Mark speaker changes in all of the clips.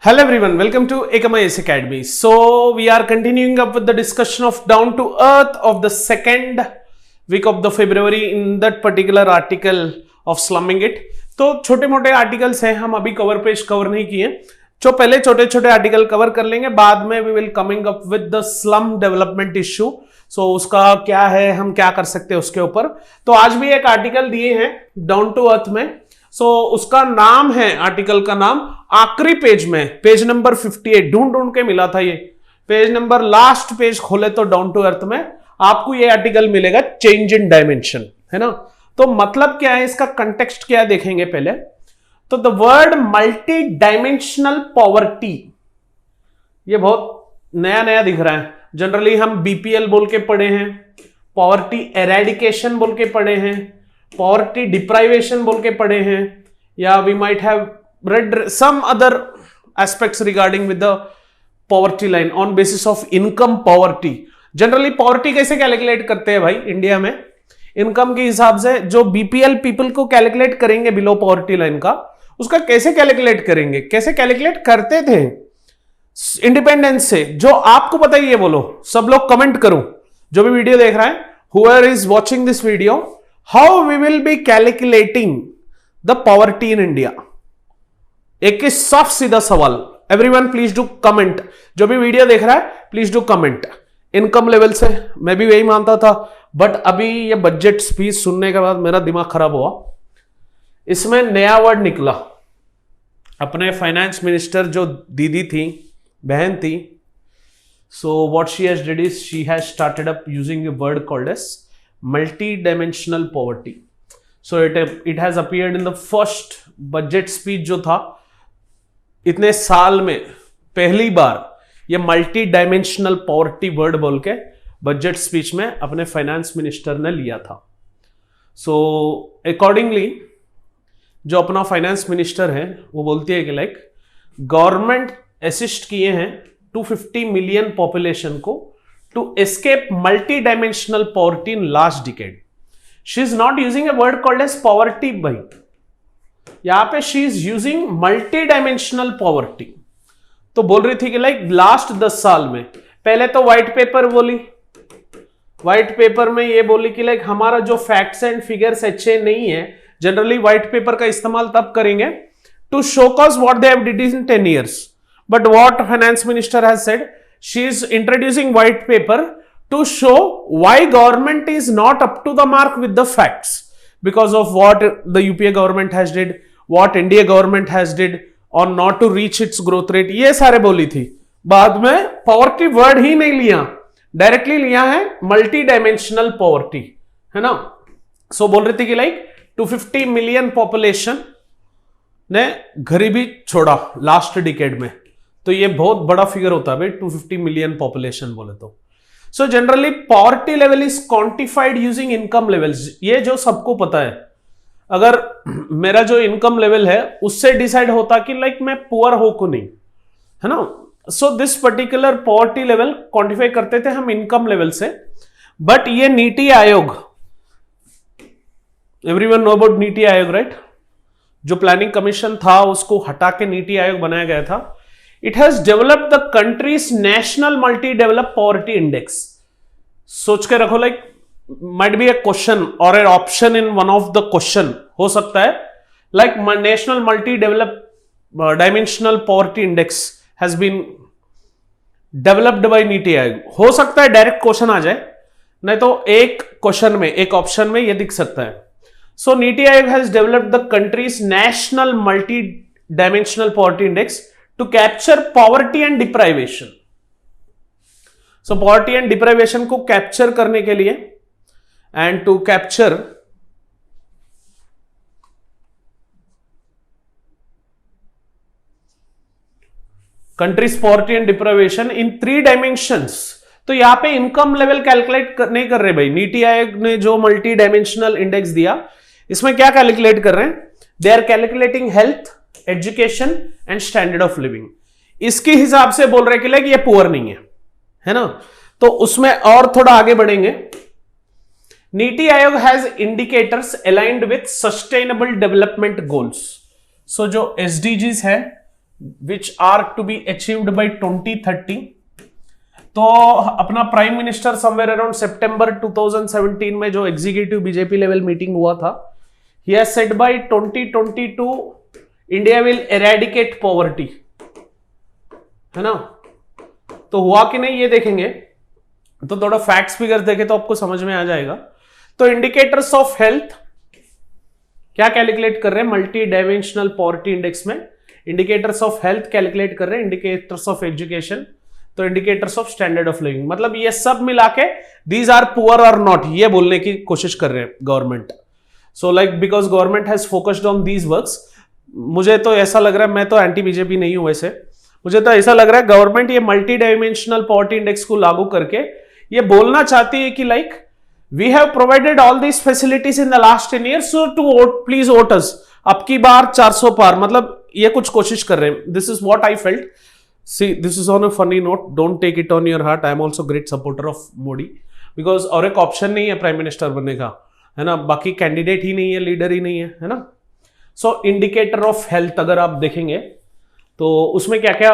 Speaker 1: Hello everyone, welcome to AKMIS Academy. So we are continuing up with the discussion of down to earth of the second week of the February in that particular article of slumming it. तो छोटे मोटे articles हैं, हम अभी cover page cover नहीं किए, जो पहले छोटे छोटे आर्टिकल कवर कर लेंगे, बाद में we will coming up with the slum development issue. So उसका क्या है, हम क्या कर सकते हैं उसके ऊपर. तो आज भी एक आर्टिकल दिए हैं डाउन टू अर्थ में. सो उसका नाम है, आर्टिकल का नाम आखिरी पेज में, पेज नंबर 58 ढूंढ के मिला था. ये पेज नंबर लास्ट पेज खोले तो डाउन टू अर्थ में आपको ये आर्टिकल मिलेगा, चेंज इन डायमेंशन, है ना. तो मतलब क्या है, इसका कंटेक्स्ट क्या है देखेंगे पहले. तो the word multi dimensional poverty, ये बहुत नया नया दिख रहा है. जनरली हम बीपीएल बोल के पढ़े हैं, पॉवर्टी एरेडिकेशन बोल के पढ़े हैं, पॉवर्टी डिप्राइवेशन बोल के पढ़े हैं, या we might have read some other aspects regarding with the poverty line on basis of income poverty. Generally poverty कैसे कैलकुलेट करते हैं भाई इंडिया में, इनकम के हिसाब से. जो बीपीएल पीपल को कैलकुलेट करेंगे बिलो पॉवर्टी लाइन का, उसका कैसे कैलकुलेट करेंगे, कैसे कैलकुलेट करते थे इंडिपेंडेंस से, जो आपको पता ही है बोलो. सब लोग कमेंट करो, जो भी वीडियो देख रहा है, whoever is watching this video, how we will be calculating the poverty in India. एक साफ सीधा सवाल. एवरीवन प्लीज डू कमेंट, जो भी वीडियो देख रहा है please do comment. Income level से मैं भी वही मानता था, बट अभी ये बजट स्पीच सुनने के बाद मेरा दिमाग खराब हुआ. इसमें नया वर्ड निकला. अपने फाइनेंस मिनिस्टर जो दीदी थी, बहन थी, so what she has did is she has started up using a word called as multi dimensional poverty. So it has appeared in the first budget speech जो था इतने साल में, पहली बार ये मल्टी डायमेंशनल पॉवर्टी वर्ड बोल के budget speech में अपने फाइनेंस मिनिस्टर ने लिया था. सो अकॉर्डिंगली जो अपना फाइनेंस मिनिस्टर है वो बोलती है कि लाइक गवर्नमेंट असिस्ट किए हैं 250 मिलियन पॉपुलेशन को to escape multi dimensional poverty in last decade. She is not using a word called as poverty भाई, यहां पे she is using multi dimensional poverty. तो बोल रही थी कि लाइक लास्ट 10 साल में, पहले तो व्हाइट पेपर बोली, व्हाइट पेपर में ये बोली कि लाइक हमारा जो फैक्ट्स एंड फिगर्स अच्छे नहीं है. जनरली व्हाइट पेपर का इस्तेमाल तब करेंगे to show cause what they have did in 10 years. But what finance minister has said, she is introducing white paper to show why government is not up to the mark with the facts because of what the UPA government has did, what India government has did or not to reach its growth rate. ये सारे बोली थी. बाद में poverty word ही नहीं लिया, directly लिया है मल्टी डायमेंशनल पॉवर्टी, है ना. सो बोल रही थी कि लाइक 250 मिलियन पॉपुलेशन ने गरीबी छोड़ा लास्ट डिकेड में. तो ये बहुत बड़ा फिगर होता है भाई, 250 मिलियन पॉपुलेशन बोले तो. So generally poverty level is quantified using income levels. ये जो सबको पता है, अगर मेरा जो इनकम लेवल है उससे डिसाइड होता कि लाइक मैं पुअर हो को नहीं, है ना. So this particular poverty level quantify करते थे हम इनकम लेवल से. बट ये NITI Aayog, everyone know about NITI Aayog right, जो प्लानिंग कमीशन था उसको हटा के नीति आयोग बनाया गया था. It has developed the country's national multi-developed poverty index. सोच के रखो, like might be a question or an option in one of the question हो सकता है, like national multi-developed dimensional poverty index has been developed by NITI Aayog. हो सकता है direct question आ जाए, नहीं तो एक क्वेश्चन में, एक ऑप्शन में ये दिख सकता है. So NITI Aayog has developed the country's national multi-dimensional poverty index to capture poverty and deprivation. So poverty and deprivation को कैप्चर करने के लिए and to capture country's poverty and deprivation in 3 dimensions. तो यहां पे इनकम लेवल कैलकुलेट नहीं कर रहे भाई. नीति आयोग ने जो मल्टी डायमेंशनल इंडेक्स दिया, इसमें क्या कैलकुलेट कर रहे हैं, they are calculating health, education and standard of living. इसके हिसाब से बोल रहे कि लाइक ये पुअर नहीं है ना. तो उसमें और थोड़ा आगे बढ़ेंगे. Niti Aayog has indicators aligned with sustainable development goals. So जो एसडीजीज है, which are to be achieved by 2030। तो अपना prime minister somewhere around September 2017 में जो एग्जीक्यूटिव बीजेपी लेवल मीटिंग हुआ था, he has said by 2022 India will eradicate poverty, है ना। तो हुआ कि नहीं ये देखेंगे, तो थोड़ा फैक्ट्स फिगर देखे तो आपको समझ में आ जाएगा। तो इंडिकेटर्स ऑफ हेल्थ क्या कैलकुलेट कर रहे हैं मल्टी डायमेंशनल पॉवर्टी इंडेक्स में, इंडिकेटर्स ऑफ हेल्थ कैलकुलेट कर रहे हैं, इंडिकेटर्स ऑफ एजुकेशन, तो indicators of standard of living, मतलब ये सब मिला के दीज आर पुअर और नॉट, ये बोलने की कोशिश कर रहे हैं government. So like because government has focused on these works, मुझे तो ऐसा लग रहा है, मैं तो एंटी बीजेपी नहीं हूं वैसे, मुझे तो ऐसा लग रहा है गवर्नमेंट ये मल्टी डायमेंशनल पॉवर्टी इंडेक्स को लागू करके ये बोलना चाहती है कि like we have provided all these facilities in the last 10 years, so to vote please vote us, अब की बार 400 पार, मतलब ये कुछ कोशिश कर रहे हैं। This is what I felt. See, this is on a funny note. Don't take it on your heart. I am also great supporter of Modi because और एक ऑप्शन नहीं है प्राइम मिनिस्टर बनने का, है ना, बाकी कैंडिडेट ही नहीं है, लीडर ही नहीं है ना। सो इंडिकेटर ऑफ हेल्थ अगर आप देखेंगे तो उसमें क्या क्या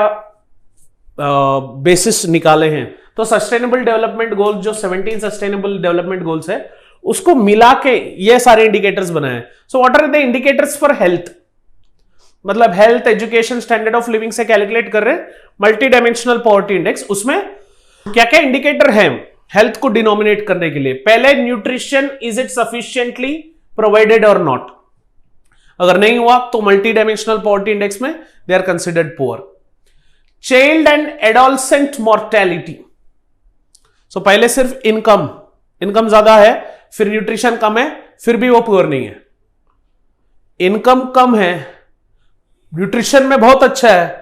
Speaker 1: बेसिस निकाले हैं, तो सस्टेनेबल डेवलपमेंट गोल जो 17 सस्टेनेबल डेवलपमेंट गोल्स है उसको मिला के ये सारे इंडिकेटर्स बनाए हैं। So what are the indicators for health, मतलब health education standard of living से कैलकुलेट कर रहे हैं मल्टी डायमेंशनल पॉवर्टी इंडेक्स, उसमें क्या क्या इंडिकेटर है हेल्थ को डिनोमिनेट करने के लिए। पहले nutrition, is it sufficiently provided और नॉट, अगर नहीं हुआ तो मल्टी डायमेंशनल पॉवर्टी इंडेक्स में they are considered poor. Child and adolescent mortality, so पहले सिर्फ इनकम ज्यादा है, फिर न्यूट्रिशन कम है, फिर भी वो पुअर नहीं है। इनकम कम है, न्यूट्रिशन में बहुत अच्छा है,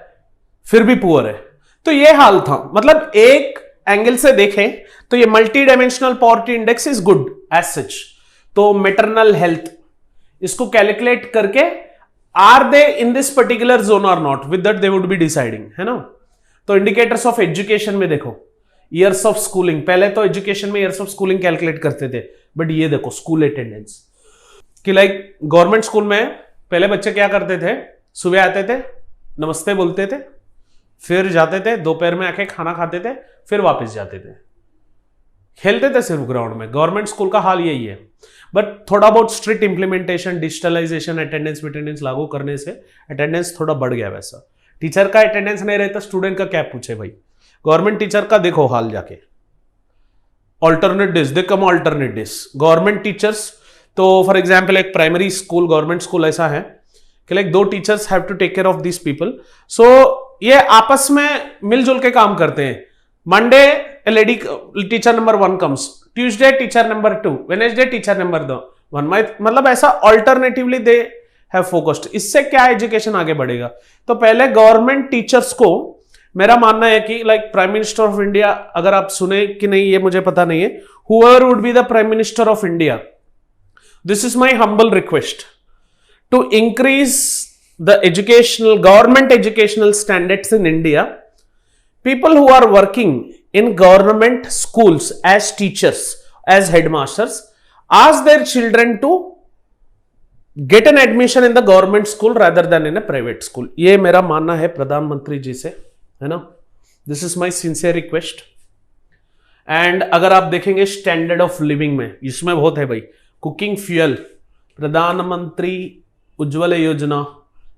Speaker 1: फिर भी पुअर है, तो ये हाल था। मतलब एक एंगल से देखें तो ये multi dimensional poverty index is good as such. तो मैटरनल हेल्थ इसको कैलकुलेट करके are they in this particular zone और not, with that they would be deciding, है ना। तो इंडिकेटर्स ऑफ एजुकेशन में देखो ईयर्स ऑफ स्कूलिंग, पहले तो एजुकेशन में ईयर्स ऑफ स्कूलिंग कैलकुलेट करते थे, बट ये देखो स्कूल अटेंडेंस कि लाइक गवर्नमेंट स्कूल में पहले बच्चे क्या करते थे, सुबह आते थे, नमस्ते बोलते थे, फिर जाते थे, दोपहर में आके खाना खाते थे, फिर वापस जाते थे, खेलते थे सिर्फ ग्राउंड में। गवर्नमेंट स्कूल का हाल यही है, बट थोड़ा बहुत स्ट्रिक्ट इंप्लीमेंटेशन, डिजिटलाइजेशन, अटेंडेंस लागू करने से अटेंडेंस थोड़ा बढ़ गया। वैसा टीचर का अटेंडेंस नहीं रहता, स्टूडेंट का क्या पूछे भाई। गवर्नमेंट टीचर का देखो हाल जाके, alternate days, they come alternate days government teachers. तो फॉर एग्जाम्पल एक प्राइमरी स्कूल, गवर्नमेंट स्कूल ऐसा है कि like 2 teachers have to take care of this people, so ये आपस में मिलजुल के काम करते हैं। Monday lady teacher number 1 comes, Tuesday teacher number 2, Wednesday teacher number 1, मतलब ऐसा ऑल्टरनेटिवली दे हैव फोकस्ड। इससे क्या एजुकेशन आगे बढ़ेगा। तो पहले गवर्नमेंट टीचर्स को, मेरा मानना है कि like prime minister of India, अगर आप सुने कि नहीं ये मुझे पता नहीं है, whoever would be the prime minister of India, this is my humble request to increase the government educational standards in India. People who are working in government schools as teachers, as headmasters, ask their children to get an admission in the government school rather than in a private school. ये मेरा मानना है प्रधानमंत्री जी से, है ना। This is my sincere request. And अगर आप देखेंगे स्टैंडर्ड ऑफ लिविंग में, इसमें बहुत है भाई, कुकिंग फ्यूल, प्रधानमंत्री उज्ज्वला योजना,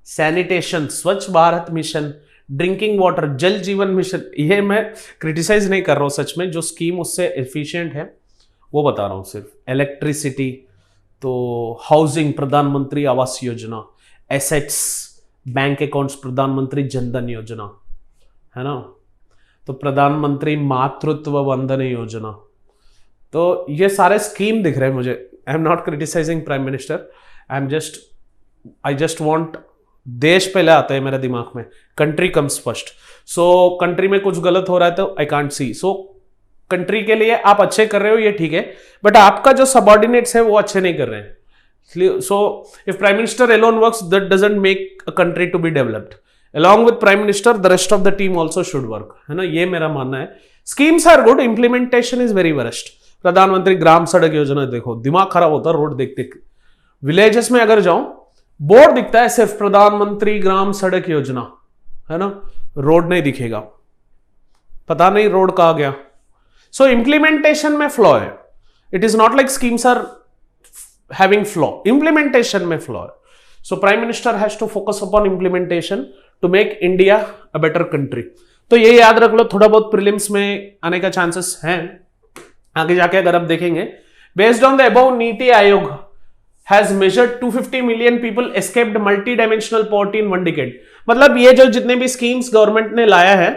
Speaker 1: सैनिटेशन, स्वच्छ भारत मिशन, ड्रिंकिंग वाटर, जल जीवन मिशन, ये मैं क्रिटिसाइज नहीं कर रहा हूं, सच में जो स्कीम उससे एफिशिएंट है वो बता रहा हूं सिर्फ। इलेक्ट्रिसिटी, तो हाउसिंग, प्रधानमंत्री आवास योजना, एसेट्स, बैंक अकाउंट्स, प्रधानमंत्री जनधन योजना, है ना। तो प्रधानमंत्री मातृत्व वंदन योजना, तो ये सारे स्कीम दिख रहे हैं मुझे। I am not criticising prime minister, I just want, देश पहले आता है मेरे दिमाग में, country comes first. So country में कुछ गलत हो रहा है तो I can't see, so country के लिए आप अच्छे कर रहे हो ये ठीक है, बट आपका जो सबऑर्डिनेट्स है वो अच्छे नहीं कर रहे हैं। So if prime minister alone works, that doesn't make a country to be developed. Along with Prime Minister, the rest of the team also should work, है ना, ये मेरा मानना है। Schemes are good, implementation is very worst. प्रधानमंत्री ग्राम सड़क योजना देखो, दिमाग खराब होता है रोड देखते। विलेजेस में अगर जाऊं, बोर्ड दिखता है सिर्फ प्रधानमंत्री ग्राम सड़क योजना, है ना, रोड नहीं दिखेगा, पता नहीं रोड कहाँ गया। सो इंप्लीमेंटेशन में फ्लॉ है, it is not like schemes are having flaw, implementation में फ्लॉ है। So prime minister has to focus upon implementation to make India a better country. तो ये याद रख लो, थोड़ा बहुत प्रीलिम्स में आने का चांसेस हैं आगे जाके अगर आप देखेंगे। बेस्ड ऑन द अबव, नीति Aayog has measured 250 million people escaped multi dimensional poverty in 1 decade. मतलब ये जो जितने भी स्कीम्स गवर्नमेंट ने लाया है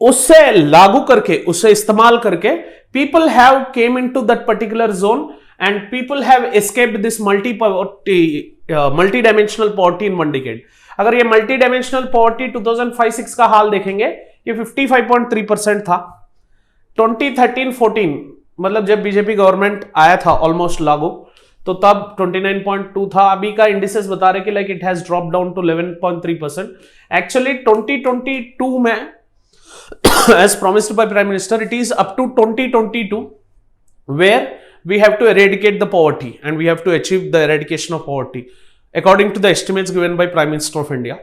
Speaker 1: उससे लागू करके, उससे इस्तेमाल करके, people have came into that particular zone and people have escaped this multi dimensional poverty in 1 decade. अगर ये मल्टी डायमेंशनल पॉवर्टी 2005-06 का हाल देखेंगे, ये 55.3% था। 2013-14 मतलब जब बीजेपी गवर्नमेंट आया था ऑलमोस्ट लागू, तो तब 29.2 था। अभी का इंडिसेस बता रहे कि like it has drop down to 11.3%। Actually 2022 में as promised by Prime Minister, it is up to 2022 where we have to eradicate the poverty and we have to achieve the eradication of poverty according to the estimates given by Prime Minister of India.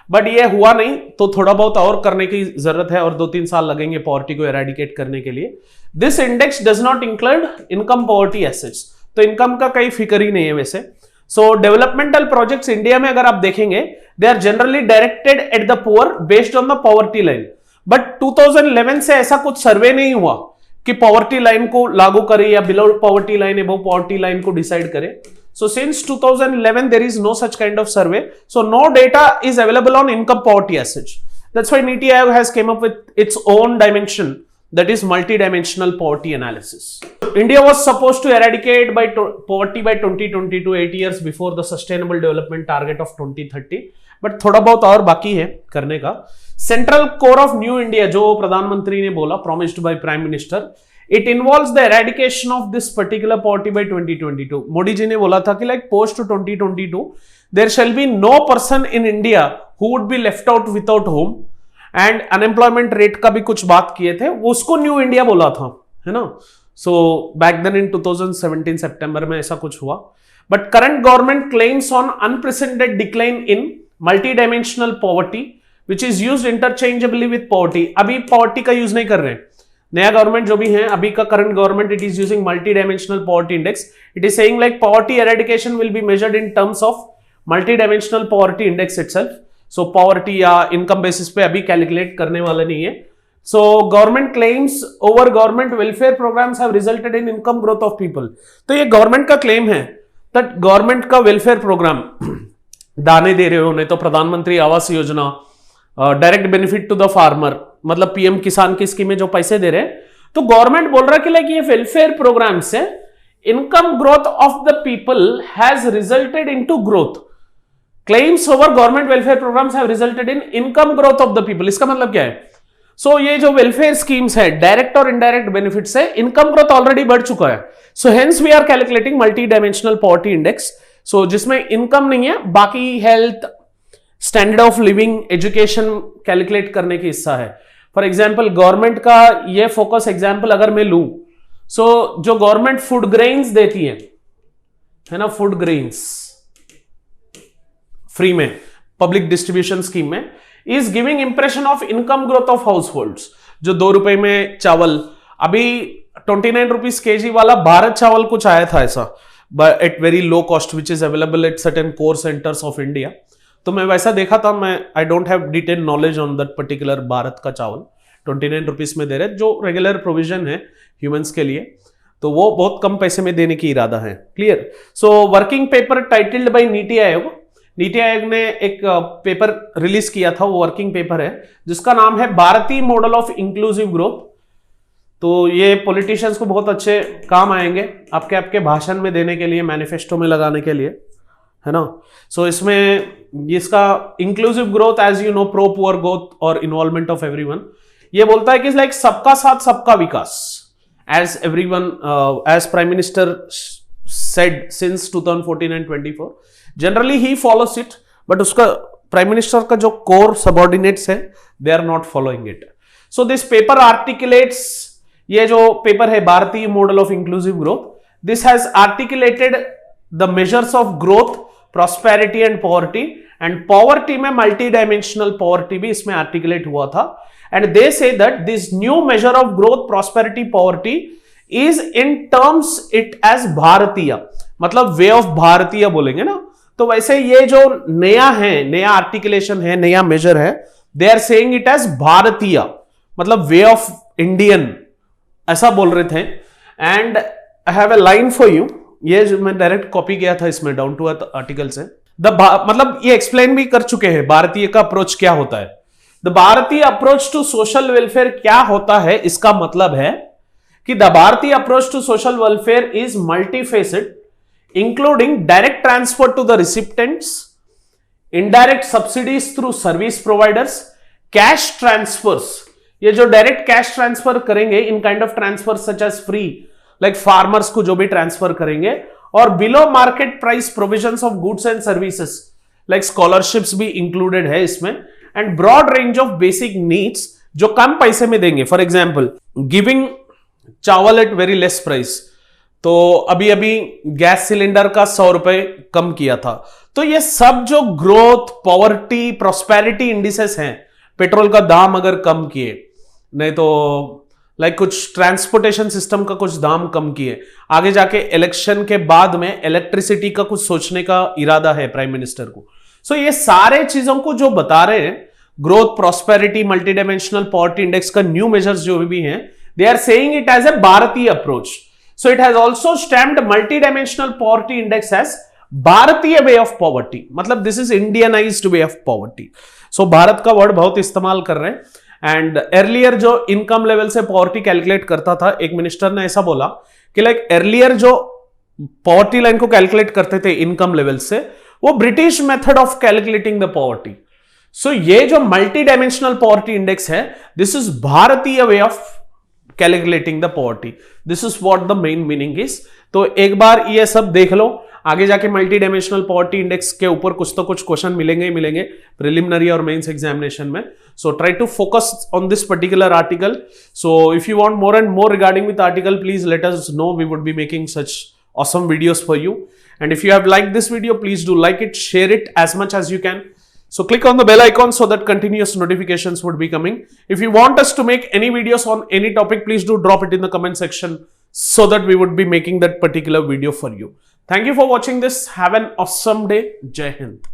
Speaker 1: But ये हुआ नहीं, तो थोड़ा बहुत और करने की जरूरत है और 2-3 साल लगेंगे पॉवर्टी को एराडिकेट करने के लिए। This index does not include income poverty assets, तो इनकम का कई फिक्र ही नहीं है वैसे। सो डेवलपमेंटल प्रोजेक्ट्स इंडिया में अगर आप देखेंगे, they are generally directed at the poor based on the poverty line. But 2011 से ऐसा कुछ सर्वे नहीं हुआ कि पॉवर्टी लाइन को लागू करे या below poverty line above poverty line को डिसाइड करे। So since 2011 there is no such kind of survey, so no data is available on income poverty assets. That's why NITI Aayog has came up with its own dimension, that is multi-dimensional poverty analysis. India was supposed to eradicate poverty by 2022, 8 years before the sustainable development target of 2030, but थोड़ा बहुत और बाकी है करने का। Central core of new India जो प्रधानमंत्री ने बोला, promised by Prime Minister, it involves the eradication of this particular poverty by 2022. Modi ji ने बोला था कि like post 2022 there shall be no person in India who would be left out without home, and unemployment rate का भी कुछ बात किए थे, उसको न्यू इंडिया बोला था, है ना। so back then in 2017 सितंबर में ऐसा कुछ हुआ। but current government claims on unprecedented decline in multi-dimensional poverty which is used interchangeably with poverty। अभी poverty का यूज नहीं कर रहे हैं, नया गवर्नमेंट जो भी है अभी का current government, it is using multi dimensional poverty index. It is saying like poverty eradication will be measured in terms of multi dimensional poverty index itself. So poverty या इनकम बेसिस पे अभी calculate करने वाला नहीं है। So government claims over government welfare programs have resulted in income growth of people. तो ये government का क्लेम है दैट गवर्नमेंट का वेलफेयर प्रोग्राम दाने दे रहे हो, नहीं तो प्रधानमंत्री आवास योजना, direct benefit to the farmer, मतलब पीएम किसान की स्कीम में जो पैसे दे रहे हैं, तो गवर्नमेंट बोल रहा है कि लाइक ये वेलफेयर प्रोग्राम से income growth of the people has resulted into growth. Claims over government welfare programs have resulted in income growth of the people. इसका मतलब क्या है? सो ये जो वेलफेयर स्कीम्स है, डायरेक्ट और इनडायरेक्ट बेनिफिट से इनकम ग्रोथ ऑलरेडी बढ़ चुका है। So hence we are calculating multi dimensional poverty index. So जिसमें इनकम नहीं है, बाकी health, standard of living, education calculate करने की हिस्सा है। फॉर एग्जाम्पल गवर्नमेंट का ये फोकस एग्जाम्पल अगर मैं लूं, सो जो गवर्नमेंट फूड ग्रेन्स देती है ना, फूड ग्रेन्स फ्री में पब्लिक डिस्ट्रीब्यूशन स्कीम में, is giving impression of income growth of house holds. जो 2 रुपए में चावल, अभी 29 रुपीज केजी वाला भारत चावल कुछ आया था ऐसा, at very low cost which is available at certain core centres of India. तो मैं वैसा देखा था, मैं I don't have detail knowledge on that particular Bharat का चावल 29 रुपीज में दे रहे, जो रेगुलर प्रोविजन है ह्यूमंस के लिए, तो वो बहुत कम पैसे में देने की इरादा है। Clear? So working paper titled by Niti Aayog, NITI Aayog ने एक पेपर रिलीज किया था, वो वर्किंग पेपर है जिसका नाम है Bharatiya model of inclusive growth. तो ये पॉलिटिशियंस को बहुत अच्छे काम आएंगे आपके भाषण में देने के लिए, मैनिफेस्टो में लगाने के लिए, है ना। सो इसमें इसका inclusive growth, as you know, pro poor growth और इन्वॉल्वमेंट ऑफ एवरीवन, ये बोलता है कि लाइक सबका साथ सबका विकास, as everyone, as prime minister said since 2014 and 24, generally he follows it, but उसका प्राइम मिनिस्टर का जो कोर सबऑर्डिनेट्स है, they are not following it. So this paper articulates, ये जो पेपर है Bharatiya model of inclusive growth, this has articulated the measures of growth, prosperity and poverty and poverty में multi dimensional poverty भी इसमें articulate हुआ था. And they say that this new measure of growth prosperity poverty is in terms it as Bharatiya, मतलब way of भारतीय बोलेंगे ना, तो वैसे ये जो नया है, नया आर्टिकुलेशन है, नया मेजर है, they are saying it as Bharatiya, मतलब वे ऑफ इंडियन, ऐसा बोल रहे थे. And I have a line for you, ये जो मैं डायरेक्ट कॉपी किया था इसमें डाउन टू अर्थ आर्टिकल से. मतलब ये एक्सप्लेन भी कर चुके हैं भारतीय का अप्रोच क्या होता है. The Bharatiya approach to social welfare क्या होता है, इसका मतलब है कि the Bharatiya approach to social welfare is multifaceted, including direct transfer to the recipients, indirect subsidies through service providers, cash transfers, ये जो डायरेक्ट कैश ट्रांसफर करेंगे in kind of transfer such as free, like farmers को जो भी transfer करेंगे, और below market price provisions of goods and services, like scholarships भी included है इसमें, and broad range of basic needs जो कम पैसे में देंगे. फॉर एग्जाम्पल गिविंग चावल एट वेरी लेस प्राइस, तो अभी अभी गैस सिलेंडर का 100 रुपए कम किया था. तो ये सब जो ग्रोथ, पॉवर्टी, प्रॉस्पेरिटी इंडिसेस हैं, पेट्रोल का दाम अगर कम किए, नहीं तो लाइक कुछ ट्रांसपोर्टेशन सिस्टम का कुछ दाम कम किए, आगे जाके इलेक्शन के बाद में इलेक्ट्रिसिटी का कुछ सोचने का इरादा है प्राइम मिनिस्टर को. सो ये सारे चीजों को जो बता रहे हैं, growth, prosperity, multi dimensional poverty index का न्यू मेजर्स जो भी हैं, they are saying it as a Bharatiya approach. So it has also stamped multi dimensional poverty index as Bharatiya way of poverty, मतलब this is Indianized way of poverty. So Bharat का word बहुत इस्तेमाल कर रहे हैं. एंड अर्लियर जो इनकम लेवल से poverty calculate करता था, एक मिनिस्टर ने ऐसा बोला कि लाइक अर्लियर जो पॉवर्टी लाइन को कैलकुलेट करते थे इनकम लेवल से, वो British method of calculating the poverty. So ये जो मल्टी डायमेंशनल पॉवर्टी इंडेक्स है, this is Bharatiya way of calculating the poverty. This is what the main meaning is. तो एक बार ये सब देख लो, आगे जाके मल्टी डायमेंशनल पॉवर्टी इंडेक्स के ऊपर कुछ तो कुछ क्वेश्चन मिलेंगे ही मिलेंगे प्रिलिमिनरी और मेंस एग्जामिनेशन में. So try to focus on this particular article. So if you want more and more regarding with article, please let us know. We would be making such awesome videos for you. And if you have liked this video, please do like it, share it as much as you can. So click on the bell icon so that continuous notifications would be coming. If you want us to make any videos on any topic, please do drop it in the comment section so that we would be making that particular video for you. Thank you for watching this. Have an awesome day. Jai Hind.